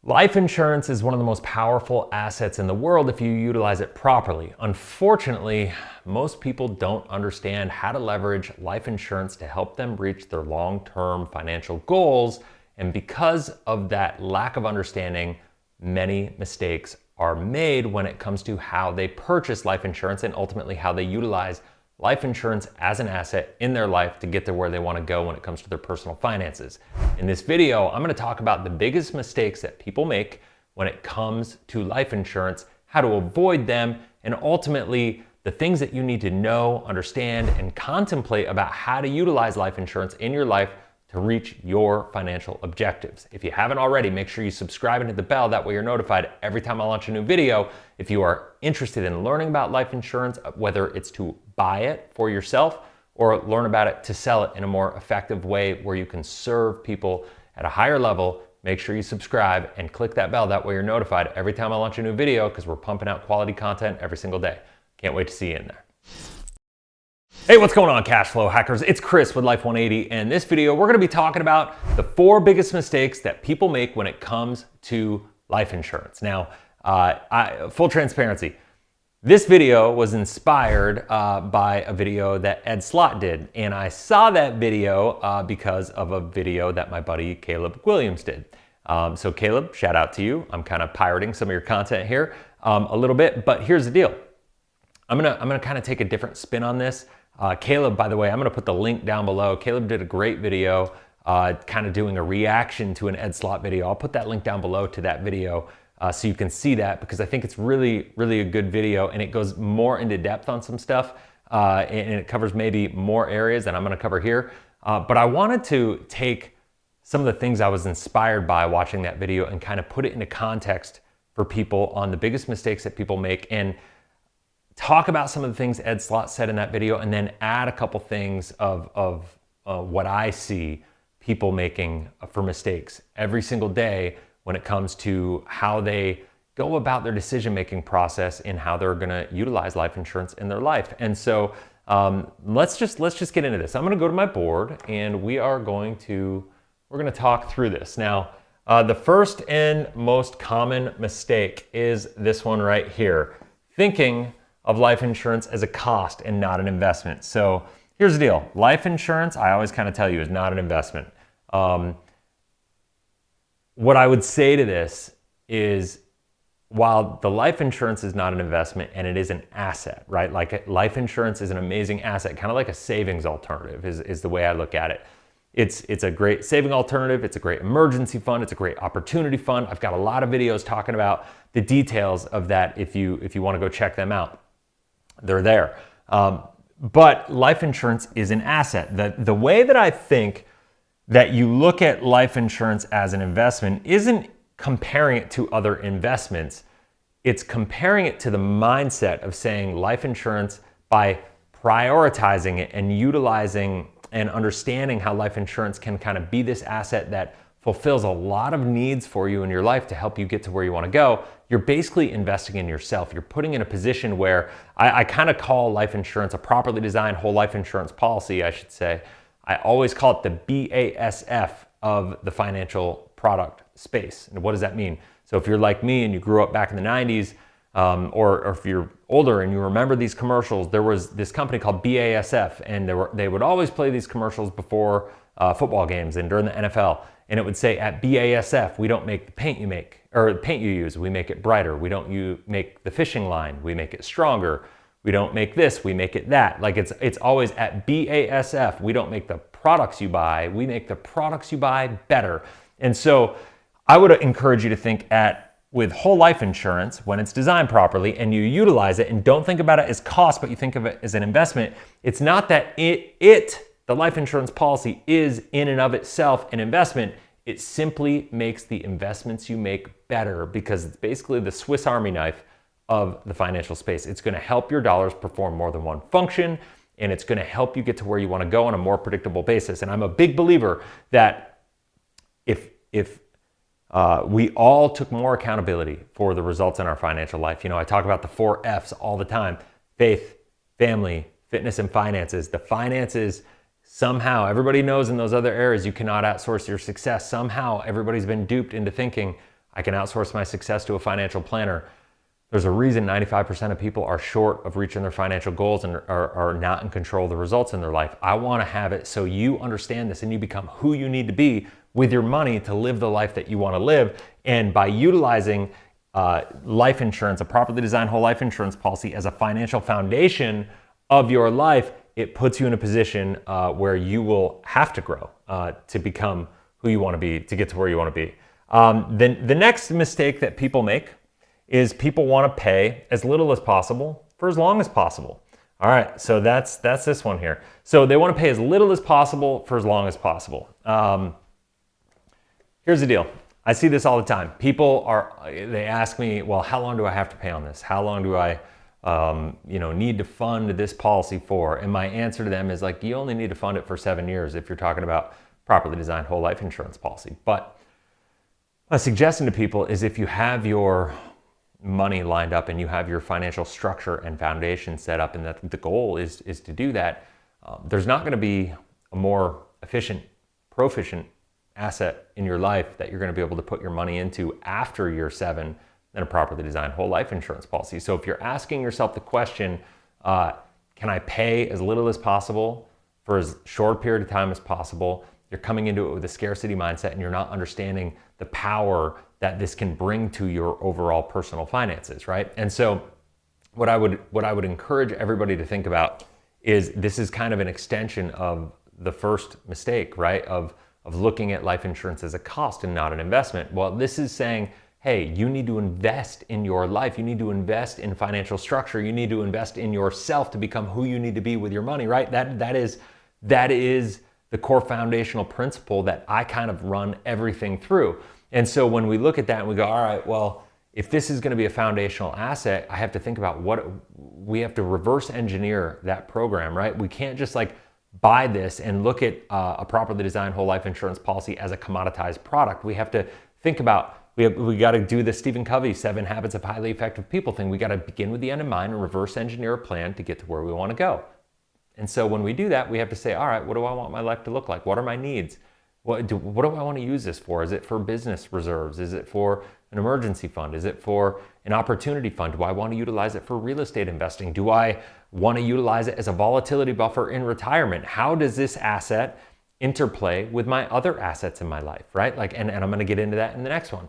Life insurance is one of the most powerful assets in the world if you utilize it properly. Unfortunately, most people don't understand how to leverage life insurance to help them reach their long-term financial goals. And because of that lack of understanding, many mistakes are made when it comes to how they purchase life insurance and ultimately how they utilize life insurance as an asset in their life to get to where they want to go when it comes to their personal finances. In this video, I'm going to talk about the biggest mistakes that people make when it comes to life insurance, how to avoid them, and ultimately the things that you need to know, understand, and contemplate about how to utilize life insurance in your life to reach your financial objectives. If you haven't already, make sure you subscribe and hit the bell. That way you're notified every time I launch a new video. If you are interested in learning about life insurance, whether it's to buy it for yourself or learn about it to sell it in a more effective way where you can serve people at a higher level, make sure you subscribe and click that bell. That way you're notified every time I launch a new video because we're pumping out quality content every single day. Can't wait to see you in there. Hey, what's going on, Cashflow hackers? It's Chris with Life 180, and in this video, we're gonna be talking about the 4 biggest mistakes that people make when it comes to life insurance. Now, full transparency, this video was inspired by a video that Ed Slott did, and I saw that video because of a video that my buddy Caleb Williams did. So Caleb, shout out to you. I'm kind of pirating some of your content here a little bit, but here's the deal. I'm gonna kind of take a different spin on this. Caleb, by the way, I'm gonna put the link down below. Caleb did a great video kind of doing a reaction to an Ed Slott video. I'll put that link down below to that video so you can see that, because I think it's really a good video, and it goes more into depth on some stuff and it covers maybe more areas than I'm gonna cover here. But I wanted to take some of the things I was inspired by watching that video and kind of put it into context for people on the biggest mistakes that people make, and talk about some of the things Ed Slott said in that video, and then add a couple things of what I see people making for mistakes every single day when it comes to how they go about their decision-making process and how they're gonna utilize life insurance in their life. And so let's just get into this. I'm gonna go to my board and we're gonna talk through this. Now, the first and most common mistake is this one right here, thinking of life insurance as a cost and not an investment. So here's the deal. Life insurance, I always kind of tell you, is not an investment. What I would say to this is, while the life insurance is not an investment and it is an asset, right? Like life insurance is an amazing asset, kind of like a savings alternative is the way I look at it. It's a great saving alternative. It's a great emergency fund. It's a great opportunity fund. I've got a lot of videos talking about the details of that if you want to go check them out. They're there. But life insurance is an asset. The way that I think that you look at life insurance as an investment isn't comparing it to other investments. It's comparing it to the mindset of saying life insurance, by prioritizing it and utilizing and understanding how life insurance can kind of be this asset that fulfills a lot of needs for you in your life to help you get to where you want to go. You're basically investing in yourself. You're putting in a position where I kind of call life insurance a properly designed whole life insurance policy, I should say. I always call it the BASF of the financial product space. And what does that mean? So if you're like me and you grew up back in the 90s, or if you're older and you remember these commercials, there was this company called BASF, and they would always play these commercials before football games and during the NFL. And it would say, at BASF, we don't make the paint you make, or the paint you use, we make it brighter. We don't make the fishing line, we make it stronger. We don't make this, we make it that. Like it's always at BASF, we don't make the products you buy, we make the products you buy better. And so I would encourage you to think with whole life insurance, when it's designed properly and you utilize it, and don't think about it as cost, but you think of it as an investment. It's not that the life insurance policy is in and of itself an investment. It simply makes the investments you make better, because it's basically the Swiss Army knife of the financial space. It's gonna help your dollars perform more than one function, and it's gonna help you get to where you wanna go on a more predictable basis. And I'm a big believer that if we all took more accountability for the results in our financial life, I talk about the 4 F's all the time: faith, family, fitness, and finances. The finances, somehow, everybody knows in those other areas you cannot outsource your success. Somehow everybody's been duped into thinking, I can outsource my success to a financial planner. There's a reason 95% of people are short of reaching their financial goals and are not in control of the results in their life. I want to have it so you understand this and you become who you need to be with your money to live the life that you want to live. And by utilizing life insurance, a properly designed whole life insurance policy as a financial foundation of your life, it puts you in a position where you will have to grow to become who you want to be, to get to where you want to be. The next mistake that people make is people want to pay as little as possible for as long as possible. All right, so that's this one here. So they want to pay as little as possible for as long as possible. Here's the deal. I see this all the time. They ask me, well, how long do I have to pay on this? How long do I need to fund this policy for? And my answer to them is like, you only need to fund it for 7 years if you're talking about properly designed whole life insurance policy. But my suggestion to people is if you have your money lined up and you have your financial structure and foundation set up and that the goal is to do that, there's not going to be a more efficient, proficient asset in your life that you're going to be able to put your money into after year 7 than a properly designed whole life insurance policy. So if you're asking yourself the question, can I pay as little as possible for as short a period of time as possible? You're coming into it with a scarcity mindset and you're not understanding the power that this can bring to your overall personal finances, right? And so what I would encourage everybody to think about is this is kind of an extension of the first mistake, right? Of looking at life insurance as a cost and not an investment. Well, this is saying, hey, you need to invest in your life. You need to invest in financial structure. You need to invest in yourself to become who you need to be with your money, right? That is the core foundational principle that I kind of run everything through. And so when we look at that and we go, all right, well, if this is going to be a foundational asset, I have to think about we have to reverse engineer that program, right? We can't just like buy this and look at a properly designed whole life insurance policy as a commoditized product. We have to think about, we got to do the Stephen Covey 7 Habits of Highly Effective People thing. We got to begin with the end in mind and reverse engineer a plan to get to where we want to go. And so when we do that, we have to say, all right, what do I want my life to look like? What are my needs? What do I want to use this for? Is it for business reserves? Is it for an emergency fund? Is it for an opportunity fund? Do I want to utilize it for real estate investing? Do I want to utilize it as a volatility buffer in retirement? How does this asset interplay with my other assets in my life, right? Like, and I'm going to get into that in the next one,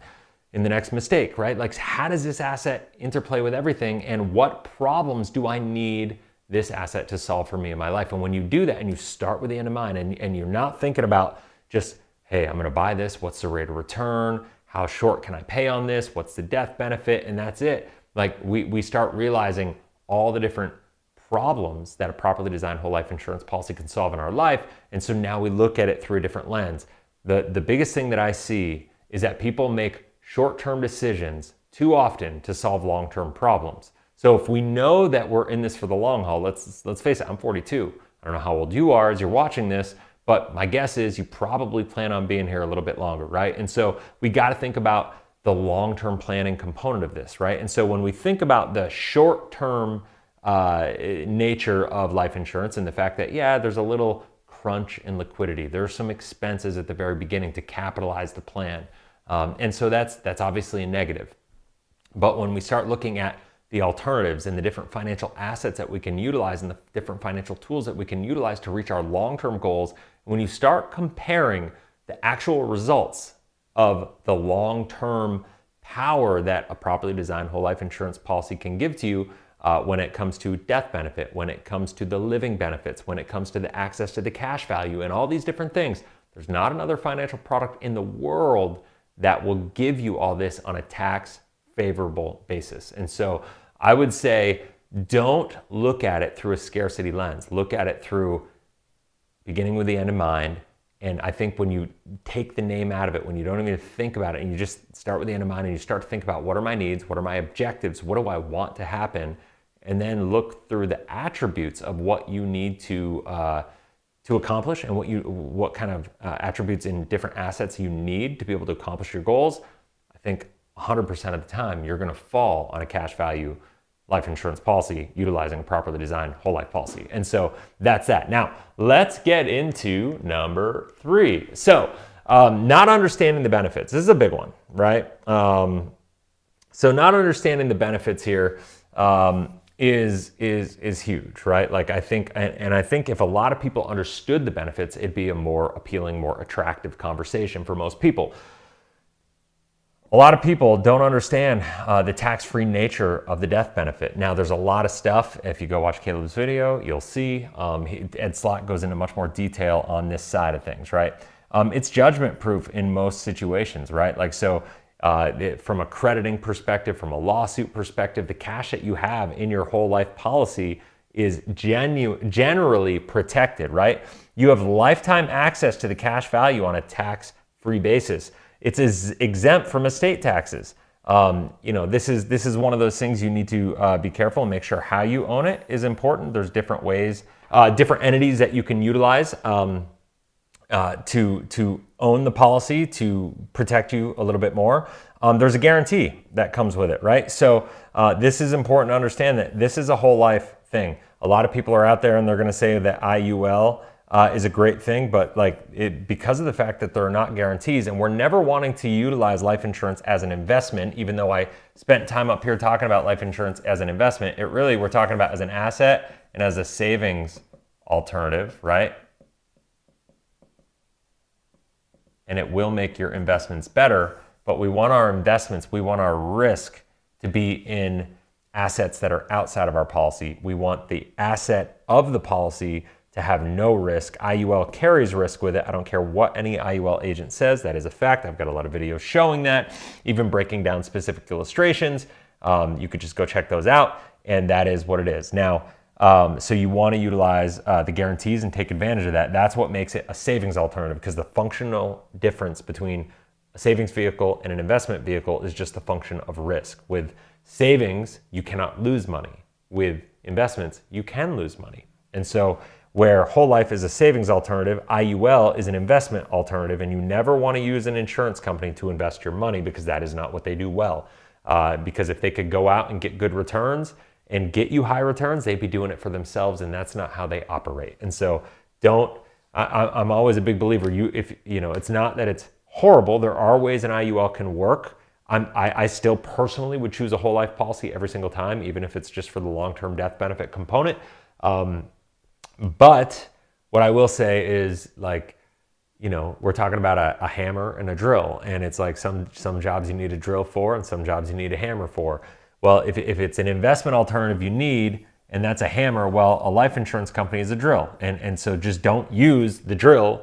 in the next mistake, right? Like, how does this asset interplay with everything? And what problems do I need this asset to solve for me in my life? And when you do that and you start with the end in mind and you're not thinking about just, hey, I'm going to buy this. What's the rate of return? How short can I pay on this? What's the death benefit? And that's it. Like we start realizing all the different problems that a properly designed whole life insurance policy can solve in our life. And so now we look at it through a different lens. The biggest thing that I see is that people make short-term decisions too often to solve long-term problems. So if we know that we're in this for the long haul, let's face it, I'm 42. I don't know how old you are as you're watching this, but my guess is you probably plan on being here a little bit longer, right? And so we got to think about the long-term planning component of this, right? And so when we think about the short-term nature of life insurance and the fact that, yeah, there's a little crunch in liquidity. There's some expenses at the very beginning to capitalize the plan. And so that's obviously a negative. But when we start looking at the alternatives and the different financial assets that we can utilize and the different financial tools that we can utilize to reach our long-term goals, when you start comparing the actual results of the long-term power that a properly designed whole life insurance policy can give to you when it comes to death benefit, when it comes to the living benefits, when it comes to the access to the cash value and all these different things, there's not another financial product in the world that will give you all this on a tax favorable basis. And so I would say, don't look at it through a scarcity lens. Look at it through beginning with the end in mind. And I think when you take the name out of it, when you don't even think about it and you just start with the end in mind and you start to think about what are my needs, what are my objectives, what do I want to happen, and then look through the attributes of what you need to accomplish and what kind of attributes in different assets you need to be able to accomplish your goals, I think 100% of the time you're going to fall on a cash value life insurance policy utilizing a properly designed whole life policy. And so that's that. Now let's get into number 3. So Not understanding the benefits. This is a big one, right? So not understanding the benefits here is huge, right? Like I think if a lot of people understood the benefits, it'd be a more appealing, more attractive conversation for most people. A lot of people don't understand the tax-free nature of the death benefit. Now, there's a lot of stuff. If you go watch Caleb's video, you'll see Ed Slott goes into much more detail on this side of things, right? It's judgment-proof in most situations, right? Like so, from a crediting perspective, from a lawsuit perspective, the cash that you have in your whole life policy is generally protected, right? You have lifetime access to the cash value on a tax-free basis. It's exempt from estate taxes. This is one of those things you need to be careful and make sure how you own it is important. There's different ways, different entities that you can utilize to own the policy to protect you a little bit more. There's a guarantee that comes with it, right? So this is important to understand that this is a whole life thing. A lot of people are out there and they're going to say that IUL is a great thing, but because of the fact that there are not guarantees, and we're never wanting to utilize life insurance as an investment, even though I spent time up here talking about life insurance as an investment, we're talking about as an asset and as a savings alternative, right? And it will make your investments better, but we want our investments, we want our risk to be in assets that are outside of our policy. We want the asset of the policy to have no risk. IUL carries risk with it. I don't care what any IUL agent says. That is a fact. I've got a lot of videos showing that, even breaking down specific illustrations. You could just go check those out, and that is what it is. Now, so you want to utilize the guarantees and take advantage of that. That's what makes it a savings alternative, because the functional difference between a savings vehicle and an investment vehicle is just a function of risk. With savings, you cannot lose money. With investments, you can lose money. And so where whole life is a savings alternative, IUL is an investment alternative, and you never want to use an insurance company to invest your money, because that is not what they do well. Because if they could go out and get good returns and get you high returns, they'd be doing it for themselves, and that's not how they operate. And so I'm always a big believer, it's not that it's horrible. There are ways an IUL can work. I still personally would choose a whole life policy every single time, even if it's just for the long-term death benefit component. But what I will say is, we're talking about a hammer and a drill, and it's like some jobs you need a drill for and some jobs you need a hammer for. Well, if it's an investment alternative you need, and that's a hammer, well, a life insurance company is a drill. And so just don't use the drill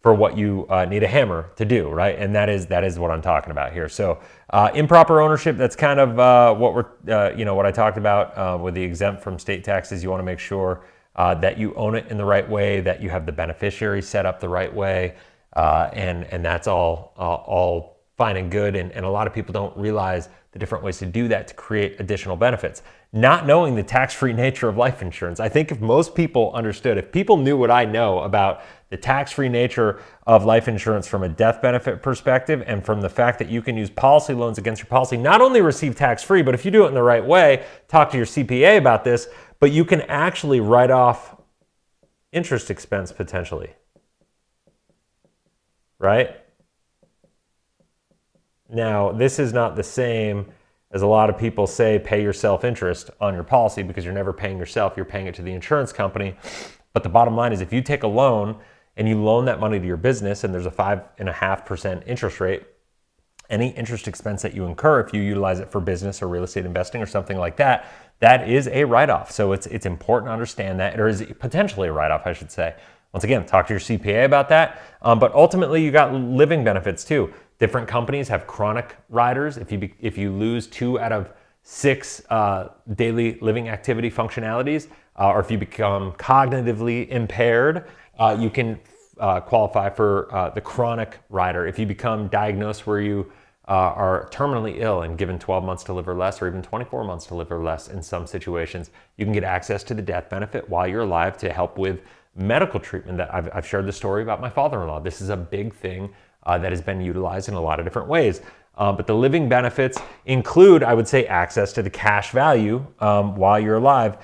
for what you need a hammer to do, right? And that is what I'm talking about here. So improper ownership, that's kind of what I talked about with the exempt from state taxes. You want to make sure that you own it in the right way, that you have the beneficiary set up the right way, and that's all fine and good. And a lot of people don't realize the different ways to do that to create additional benefits. Not knowing the tax-free nature of life insurance. I think if most people understood, if people knew what I know about the tax-free nature of life insurance from a death benefit perspective, and from the fact that you can use policy loans against your policy, not only receive tax-free, but if you do it in the right way, talk to your CPA about this, but you can actually write off interest expense potentially, right? Now, this is not the same as a lot of people say, pay yourself interest on your policy, because you're never paying yourself, you're paying it to the insurance company. But the bottom line is, if you take a loan and you loan that money to your business and there's a 5.5% interest rate, any interest expense that you incur, if you utilize it for business or real estate investing or something like that, that is a write-off. So it's important to understand that, or is potentially a write-off, I should say. Once again, talk to your CPA about that. But ultimately, you got living benefits too. Different companies have chronic riders. If you lose 2 out of 6 daily living activity functionalities, or if you become cognitively impaired, you can qualify for the chronic rider. If you become diagnosed where you are terminally ill and given 12 months to live or less, or even 24 months to live or less in some situations, you can get access to the death benefit while you're alive to help with medical treatment. That I've shared the story about my father-in-law. This is a big thing that has been utilized in a lot of different ways. But the living benefits include, I would say, access to the cash value while you're alive,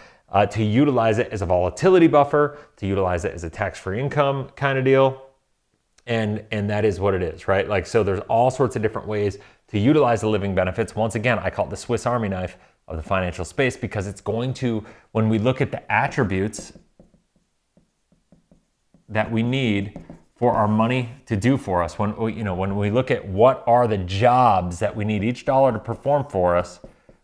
to utilize it as a volatility buffer, to utilize it as a tax-free income kind of deal. And that is what it is, right? Like, so there's all sorts of different ways to utilize the living benefits. Once again, I call it the Swiss Army knife of the financial space, because it's going to, when we look at the attributes that we need for our money to do for us, when we look at what are the jobs that we need each dollar to perform for us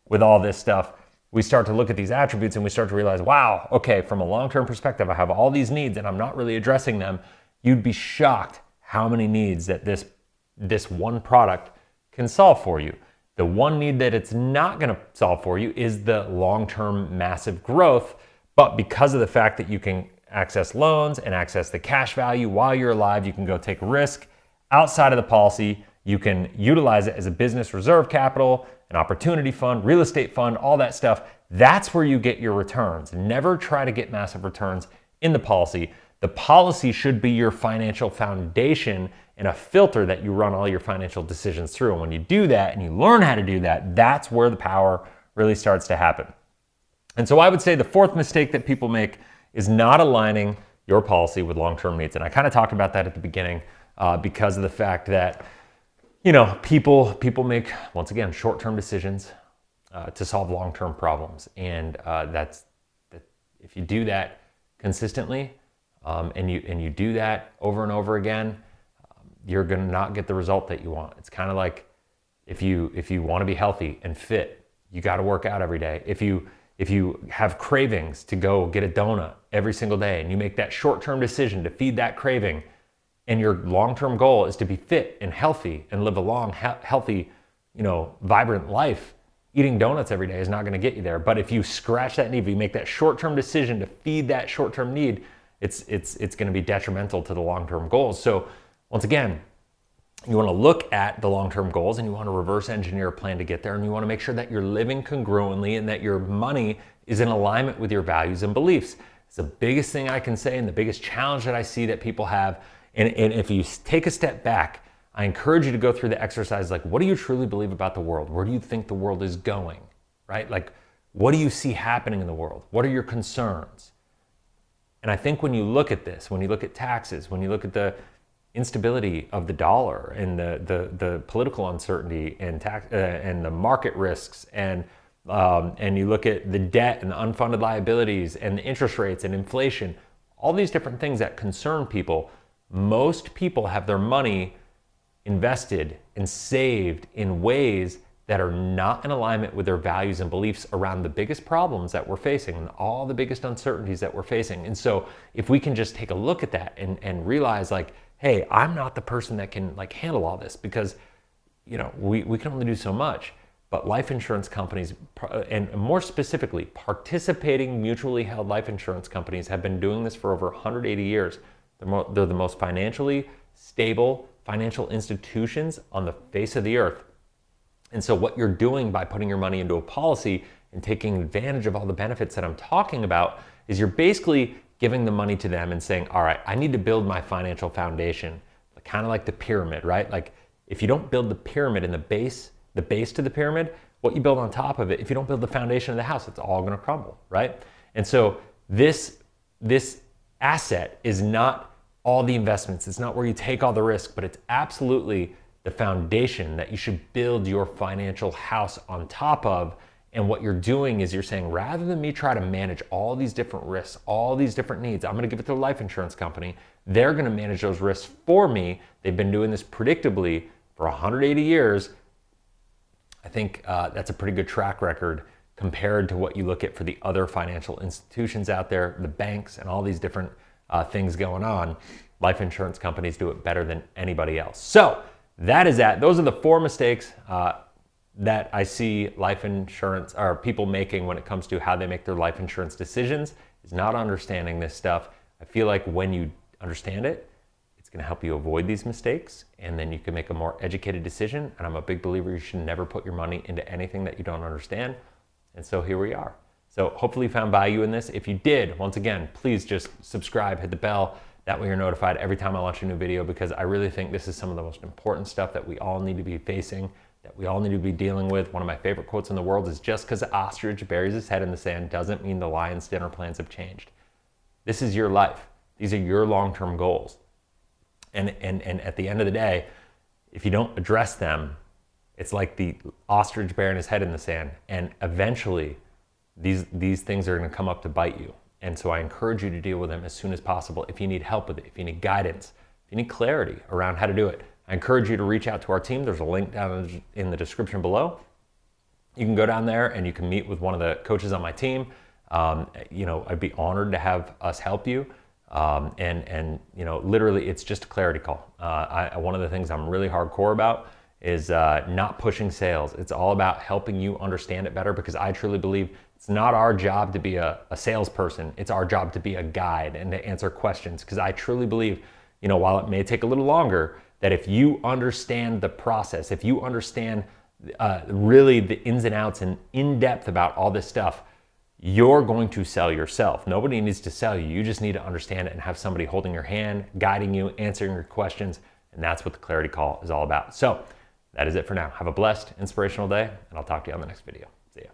with all this stuff, we start to look at these attributes and we start to realize, wow, okay, from a long-term perspective, I have all these needs and I'm not really addressing them. You'd be shocked how many needs that this one product can solve for you. The one need that it's not going to solve for you is the long-term massive growth, but because of the fact that you can access loans and access the cash value while you're alive, you can go take risk outside of the policy. You can utilize it as a business reserve capital, an opportunity fund, real estate fund, all that stuff. That's where you get your returns. Never try to get massive returns in the policy. The policy should be your financial foundation and a filter that you run all your financial decisions through. And when you do that and you learn how to do that, that's where the power really starts to happen. And so I would say the fourth mistake that people make is not aligning your policy with long-term needs. And I kind of talked about that at the beginning because of the fact that, people make, once again, short-term decisions to solve long-term problems. And if you do that consistently and you do that over and over again, you're going to not get the result that you want. It's kind of like if you want to be healthy and fit, you got to work out every day. If you have cravings to go get a donut every single day and you make that short-term decision to feed that craving, and your long-term goal is to be fit and healthy and live a long, healthy, vibrant life, eating donuts every day is not going to get you there. But if you scratch that need, if you make that short-term decision to feed that short-term need, it's going to be detrimental to the long-term goals. So once again, you want to look at the long-term goals and you want to reverse engineer a plan to get there, and you want to make sure that you're living congruently and that your money is in alignment with your values and beliefs. It's the biggest thing I can say and the biggest challenge that I see that people have. And if you take a step back, I encourage you to go through the exercise like, what do you truly believe about the world? Where do you think the world is going, right? Like, what do you see happening in the world? What are your concerns? And I think when you look at this, when you look at taxes, when you look at the instability of the dollar and the political uncertainty and and the market risks and you look at the debt and the unfunded liabilities and the interest rates and inflation, all these different things that concern people, most people have their money invested and saved in ways that are not in alignment with their values and beliefs around the biggest problems that we're facing and all the biggest uncertainties that we're facing. And so if we can just take a look at that and realize like, hey, I'm not the person that can like handle all this, because we can only do so much. But life insurance companies, and more specifically, participating mutually held life insurance companies have been doing this for over 180 years. They're the most financially stable financial institutions on the face of the earth. And so what you're doing by putting your money into a policy and taking advantage of all the benefits that I'm talking about is you're basically giving the money to them and saying, all right, I need to build my financial foundation, kind of like the pyramid, right? Like if you don't build the pyramid in the base to the pyramid, what you build on top of it, if you don't build the foundation of the house, it's all going to crumble, right? And so this asset is not all the investments. It's not where you take all the risk, but it's absolutely the foundation that you should build your financial house on top of. And what you're doing is you're saying, rather than me try to manage all these different risks, all these different needs, I'm going to give it to a life insurance company. They're going to manage those risks for me. They've been doing this predictably for 180 years. I think that's a pretty good track record compared to what you look at for the other financial institutions out there, the banks and all these different things going on. Life insurance companies do it better than anybody else. So that is that. Those are the 4 mistakes that I see life insurance or people making when it comes to how they make their life insurance decisions, is not understanding this stuff. I feel like when you understand it, it's going to help you avoid these mistakes, and then you can make a more educated decision. And I'm a big believer you should never put your money into anything that you don't understand. And so here we are. So hopefully you found value in this. If you did, once again, please just subscribe, hit the bell. That way you're notified every time I launch a new video, because I really think this is some of the most important stuff that we all need to be facing, that we all need to be dealing with. One of my favorite quotes in the world is, just because the ostrich buries his head in the sand doesn't mean the lion's dinner plans have changed. This is your life. These are your long-term goals. And at the end of the day, if you don't address them, it's like the ostrich burying his head in the sand. And eventually, these things are going to come up to bite you. And so I encourage you to deal with them as soon as possible. If you need help with it, if you need guidance, if you need clarity around how to do it, I encourage you to reach out to our team. There's a link down in the description below. You can go down there and you can meet with one of the coaches on my team. I'd be honored to have us help you. Literally, it's just a clarity call. One of the things I'm really hardcore about is not pushing sales. It's all about helping you understand it better, because I truly believe it's not our job to be a salesperson. It's our job to be a guide and to answer questions, because I truly believe, while it may take a little longer, that if you understand the process, if you understand really the ins and outs and in depth about all this stuff, you're going to sell yourself. Nobody needs to sell you. You just need to understand it and have somebody holding your hand, guiding you, answering your questions. And that's what the clarity call is all about. So that is it for now. Have a blessed, inspirational day, and I'll talk to you on the next video. See ya.